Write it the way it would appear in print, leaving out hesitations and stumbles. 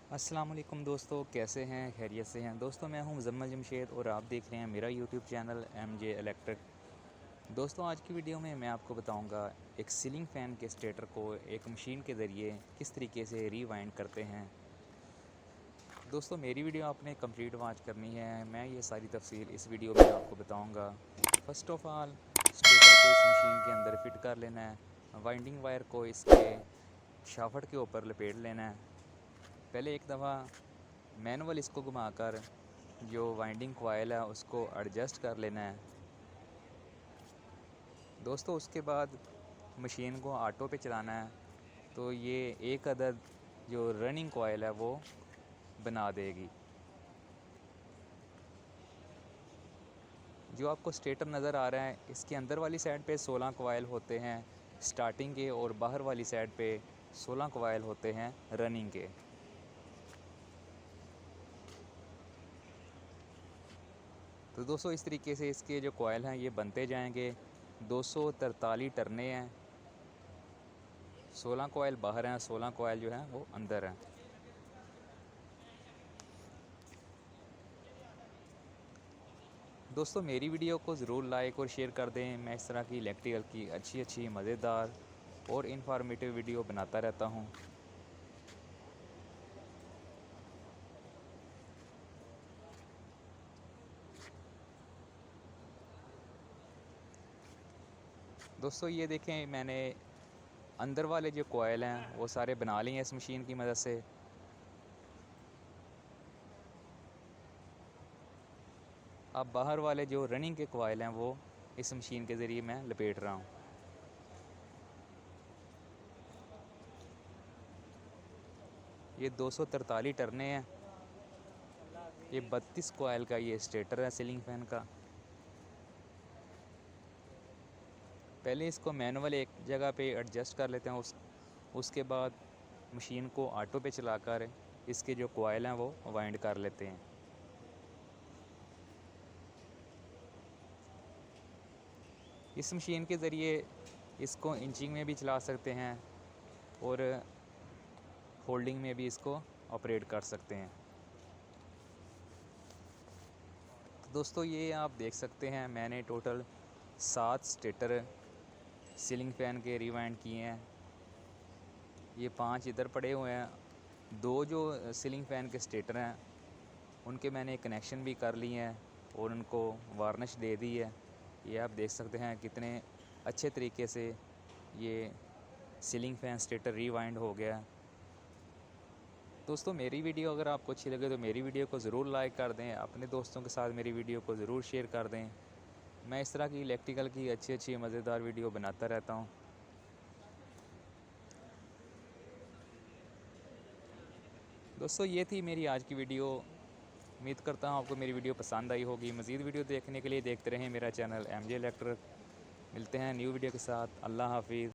अस्सलाम वालेकुम दोस्तों, कैसे हैं? खैरियत से हैं? दोस्तों मैं हूं मुज़म्मिल जमशेद और आप देख रहे हैं मेरा यूट्यूब चैनल MJ इलेक्ट्रिक। दोस्तों आज की वीडियो में मैं आपको बताऊंगा एक सीलिंग फ़ैन के स्टेटर को एक मशीन के ज़रिए किस तरीके से रीवाइंड करते हैं। दोस्तों मेरी वीडियो आपने कंप्लीट वॉच करनी है, मैं ये सारी तफसील इस वीडियो में आपको बताऊँगा। फ़र्स्ट ऑफ़ ऑल स्टेटर को इस मशीन के अंदर फ़िट कर लेना है, वाइंडिंग वायर को इसके शाफ्ट के ऊपर लपेट लेना है। पहले एक दफ़ा मैनुअल इसको घुमाकर जो वाइंडिंग कॉइल है उसको एडजस्ट कर लेना है। दोस्तों उसके बाद मशीन को ऑटो पे चलाना है तो ये एक अदद जो रनिंग कॉइल है वो बना देगी। जो आपको स्टेटर नज़र आ रहा है इसके अंदर वाली साइड पे 16 कॉइल होते हैं स्टार्टिंग के, और बाहर वाली साइड पे 16 कॉइल होते हैं रनिंग के। तो दोस्तों इस तरीके से इसके जो कॉइल हैं ये बनते जाएंगे। 243 टर्ने हैं, 16 कॉइल बाहर हैं, 16 कॉइल जो हैं वो अंदर हैं। दोस्तों मेरी वीडियो को ज़रूर लाइक और शेयर कर दें। मैं इस तरह की इलेक्ट्रिकल की अच्छी मज़ेदार और इन्फॉर्मेटिव वीडियो बनाता रहता हूँ। दोस्तों ये देखें, मैंने अंदर वाले जो कॉइल हैं वो सारे बना लिए हैं इस मशीन की मदद से। अब बाहर वाले जो रनिंग के कॉइल हैं वो इस मशीन के ज़रिए मैं लपेट रहा हूँ। ये 243 टर्ने हैं, ये 32 कॉइल का ये स्टेटर है सीलिंग फ़ैन का। पहले इसको मैनुअल एक जगह पे एडजस्ट कर लेते हैं, उसके बाद मशीन को ऑटो पे चलाकर इसके जो कॉइल हैं वो वाइंड कर लेते हैं। इस मशीन के ज़रिए इसको इंचिंग में भी चला सकते हैं और होल्डिंग में भी इसको ऑपरेट कर सकते हैं। तो दोस्तों ये आप देख सकते हैं मैंने टोटल 7 स्टेटर सीलिंग फ़ैन के रिवाइंड किए हैं। ये 5 इधर पड़े हुए हैं। 2 जो सीलिंग फ़ैन के स्टेटर हैं उनके मैंने कनेक्शन भी कर लिए हैं और उनको वार्निश दे दी है। ये आप देख सकते हैं कितने अच्छे तरीके से ये सीलिंग फ़ैन स्टेटर रिवाइंड हो गया। दोस्तों मेरी वीडियो अगर आपको अच्छी लगे तो मेरी वीडियो को ज़रूर लाइक कर दें, अपने दोस्तों के साथ मेरी वीडियो को ज़रूर शेयर कर दें। मैं इस तरह की इलेक्ट्रिकल की अच्छी मज़ेदार वीडियो बनाता रहता हूँ। दोस्तों ये थी मेरी आज की वीडियो। उम्मीद करता हूँ आपको मेरी वीडियो पसंद आई होगी। मज़ीद वीडियो देखने के लिए देखते रहें मेरा चैनल MJ इलेक्ट्रिक। मिलते हैं न्यू वीडियो के साथ। अल्लाह हाफिज़।